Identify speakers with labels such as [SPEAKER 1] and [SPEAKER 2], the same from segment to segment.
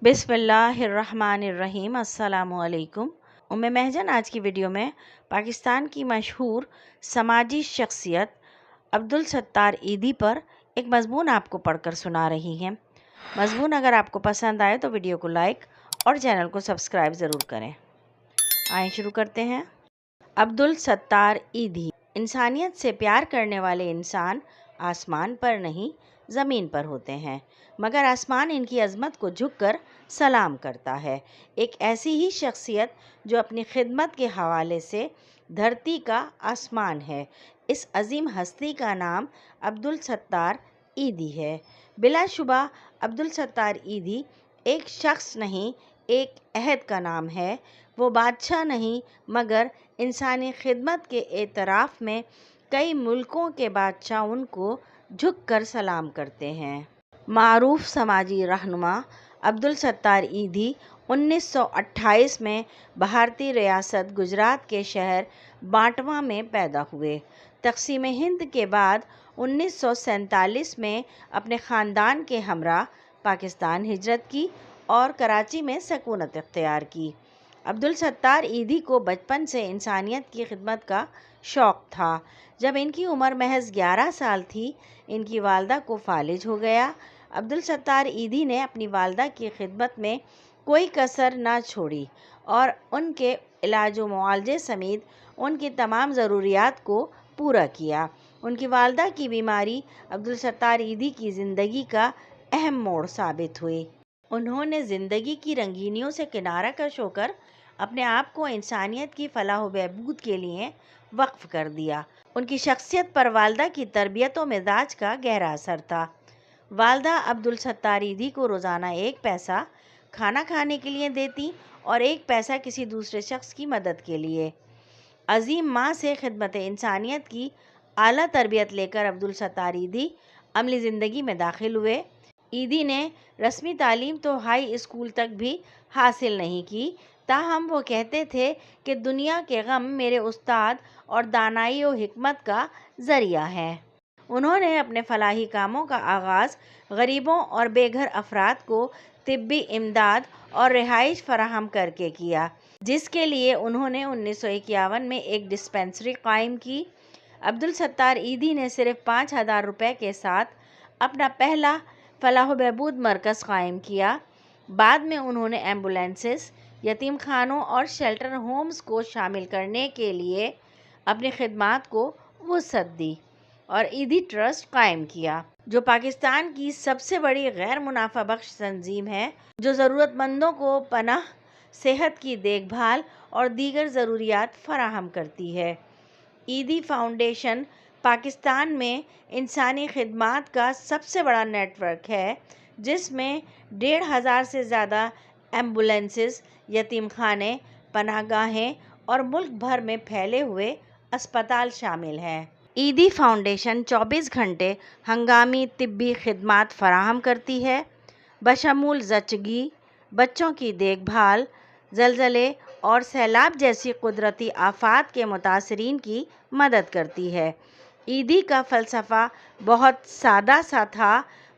[SPEAKER 1] बिस्मिल्लाहिर्रहमानिर्रहीम। अस्सलामुअलैकुम। उम्मे महजन आज की वीडियो में पाकिस्तान की मशहूर समाजी शख्सियत अब्दुल सत्तार ईदी पर एक मज़मून आपको पढ़कर सुना रही हैं। मज़मून अगर आपको पसंद आए तो वीडियो को लाइक और चैनल को सब्सक्राइब ज़रूर करें। आइए शुरू करते हैं। अब्दुल सत्तार ईदी। इंसानियत से प्यार करने वाले इंसान आसमान पर नहीं ज़मीन पर होते हैं, मगर आसमान इनकी अज़मत को झुककर सलाम करता है। एक ऐसी ही शख्सियत जो अपनी खिदमत के हवाले से धरती का आसमान है। इस अजीम हस्ती का नाम अब्दुल सत्तार ईदी है। बिलाशुबा अब्दुल सत्तार ईदी एक शख्स नहीं, एक अहद का नाम है। वो बादशाह नहीं, मगर इंसानी खिदमत के एतराफ़ में कई मुल्कों के बादशाह उनको झुककर सलाम करते हैं। मारूफ समाजी रहनुमा अब्दुल सत्तार ईदी 1928 में भारतीय रियासत गुजरात के शहर बांटवा में पैदा हुए। तक़सीम हिंद के बाद 1947 में अपने ख़ानदान के हमरा पाकिस्तान हिजरत की और कराची में सकूनत इख्तियार की। अब्दुल सत्तार ईदी को बचपन से इंसानियत की खिदमत का शौक़ था। जब इनकी उम्र महज 11 साल थी, इनकी वालदा को फालिज हो गया। अब्दुल सत्तार ईदी ने अपनी वालदा की खिदमत में कोई कसर ना छोड़ी और उनके इलाज व मुआलजे समेत उनकी तमाम ज़रूरियात को पूरा किया। उनकी वालदा की बीमारी अब्दुल सत्तार ईदी की ज़िंदगी का अहम मोड़ साबित हुई। उन्होंने ज़िंदगी की रंगीनियों से किनारा कश होकर अपने आप को इंसानियत की फलाह व बहबूद के लिए वक्फ कर दिया। उनकी शख्सियत पर वालदा की तरबियत व मिजाज का गहरा असर था। वालदा अब्दुल सत्तार ईदी को रोज़ाना 1 पैसा खाना खाने के लिए देती और 1 पैसा किसी दूसरे शख्स की मदद के लिए। अजीम माँ से खिदमत इंसानियत की आला तरबियत लेकर अब्दुल सत्तार ईदी अमली ज़िंदगी में दाखिल हुए। ईदी ने रस्मी तालीम तो हाई स्कूल तक भी हासिल नहीं की, ताहम वो कहते थे कि दुनिया के गम मेरे उस्ताद और दानाई व हिकमत का ज़रिया है। उन्होंने अपने फलाही कामों का आगाज़ गरीबों और बेघर अफराद को तिब्बी इमदाद और रिहाइश फराहम करके किया, जिसके लिए उन्होंने 1951 में एक डिस्पेंसरी कायम की। अब्दुल सत्तार ईदी ने सिर्फ 5,000 रुपये के साथ अपना पहला फलाह व बहबूद मरकज़ कायम किया। बाद में उन्होंने एम्बुलेंसेस, यतीम खानों और शेल्टर होम्स को शामिल करने के लिए अपनी खिदमात को वुसअत दी और ईदी ट्रस्ट कायम किया, जो पाकिस्तान की सबसे बड़ी गैर मुनाफा बख्श तंजीम है, जो ज़रूरतमंदों को पनाह, सेहत की देखभाल और दीगर ज़रूरियात फराहम करती है। ईदी फाउंडेशन पाकिस्तान में इंसानी खिदमात का सबसे बड़ा नेटवर्क है, जिसमें 1,500 से ज़्यादा एम्बुलेंसेस, यतीम खाने, पनाहगाहें और मुल्क भर में फैले हुए अस्पताल शामिल हैं। ईदी फाउंडेशन 24 घंटे हंगामी तिब्बी खिदमात फराहम करती है, बशमूल ज़चगी, बच्चों की देखभाल, ज़लज़ले और सैलाब जैसी कुदरती आफ़ात के मुतासरीन की मदद करती है। ईदी का फ़लसफ़ा बहुत सादा सा था।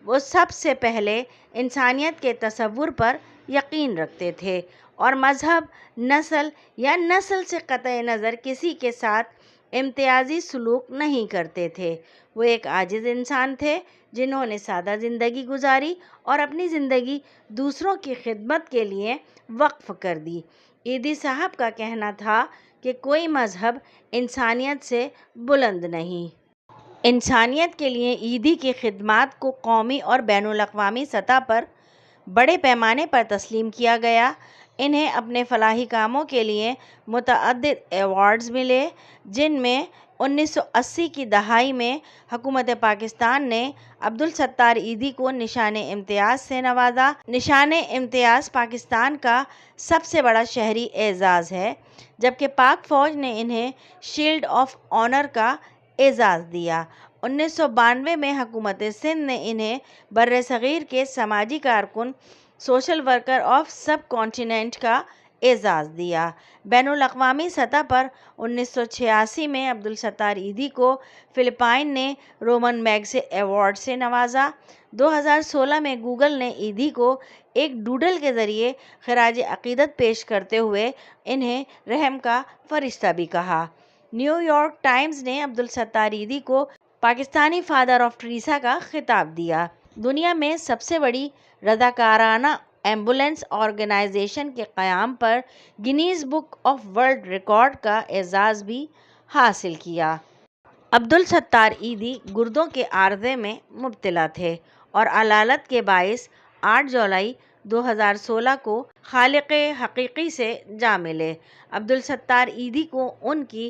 [SPEAKER 1] वो सबसे पहले इंसानियत के तसव्वुर पर यकीन रखते थे और मज़हब, नस्ल या नस्ल से क़तई नज़र किसी के साथ इम्तियाज़ी सलूक नहीं करते थे। वो एक आजिज़ इंसान थे, जिन्होंने सादा ज़िंदगी गुजारी और अपनी ज़िंदगी दूसरों की खिदमत के लिए वक्फ़ कर दी। ईदी साहब का कहना था कि कोई मज़हब इंसानियत से बुलंद नहीं। इंसानियत के लिए ईदी की खिदमात को कौमी और बैनुल अक़वामी सतह पर बड़े पैमाने पर तस्लीम किया गया। इन्हें अपने फलाही कामों के लिए मुतअद्दिद एवार्ड्स मिले, जिनमें 1980 की दहाई में हुकूमत पाकिस्तान ने अब्दुल सत्तार ईदी को निशान इम्तियाज़ से नवाजा। निशान इम्तियाज़ पाकिस्तान का सबसे बड़ा शहरी एज़ाज़ है, जबकि पाक फ़ौज ने इन्हें शील्ड ऑफ ऑनर का एज़ाज़ दिया। 1992 में हुकूमत सिंध ने इन्हें बर्रे सग़ीर के समाजी कारकुन, सोशल वर्कर ऑफ सब कॉन्टिनेंट का اعزاز دیا۔ بین الاقوامی سطح پر 1986 میں عبدالستار ایدھی کو فلپائن نے رومن میگسے ایوارڈ سے نوازا۔ 2016 میں گوگل نے ایدھی کو ایک ڈوڈل کے ذریعے خراج عقیدت پیش کرتے ہوئے انہیں رحم کا فرشتہ بھی کہا۔ نیو یارک ٹائمز نے عبدالستار ایدھی کو پاکستانی فادر آف ٹریسا کا خطاب دیا۔ دنیا میں سب سے بڑی رضاکارانہ ایمبولینس آرگنائزیشن کے قیام پر Guinness book of world record کا اعزاز بھی حاصل کیا۔ عبدالستار ایدھی گردوں کے عارضے میں مبتلا تھے اور علالت کے باعث 8 جولائی 2016 کو خالق حقیقی سے جا ملے۔ عبدالستار ایدھی کو ان کی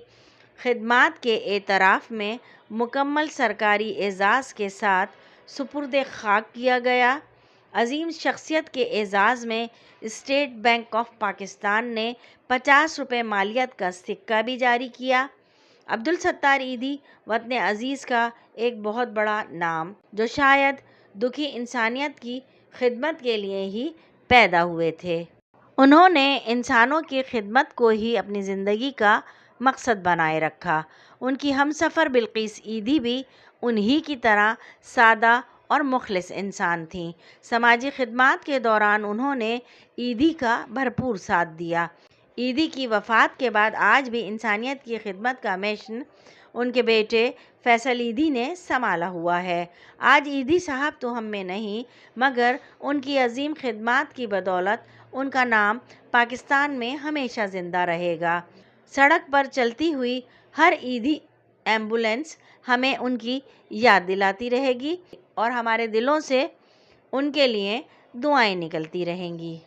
[SPEAKER 1] خدمات کے اعتراف میں مکمل سرکاری اعزاز کے ساتھ سپرد خاک کیا گیا۔ عظیم شخصیت کے اعزاز میں اسٹیٹ بینک آف پاکستان نے 50 روپے مالیت کا سکہ بھی جاری کیا۔ عبدالستار ایدھی وطن عزیز کا ایک بہت بڑا نام جو شاید دکھی انسانیت کی خدمت کے لیے ہی پیدا ہوئے تھے۔ انہوں نے انسانوں کی خدمت کو ہی اپنی زندگی کا مقصد بنائے رکھا۔ ان کی ہمسفر بلقیس ایدھی بھی انہی کی طرح سادہ اور مخلص انسان تھیں۔ سماجی خدمات کے دوران انہوں نے ایدھی کا بھرپور ساتھ دیا۔ ایدھی کی وفات کے بعد آج بھی انسانیت کی خدمت کا مشن ان کے بیٹے فیصل ایدھی نے سنبھالا ہوا ہے۔ آج ایدھی صاحب تو ہم میں نہیں، مگر ان کی عظیم خدمات کی بدولت ان کا نام پاکستان میں ہمیشہ زندہ رہے گا۔ سڑک پر چلتی ہوئی ہر ایدھی ایمبولینس ہمیں ان کی یاد دلاتی رہے گی اور ہمارے دلوں سے ان کے لیے دعائیں نکلتی رہیں گی۔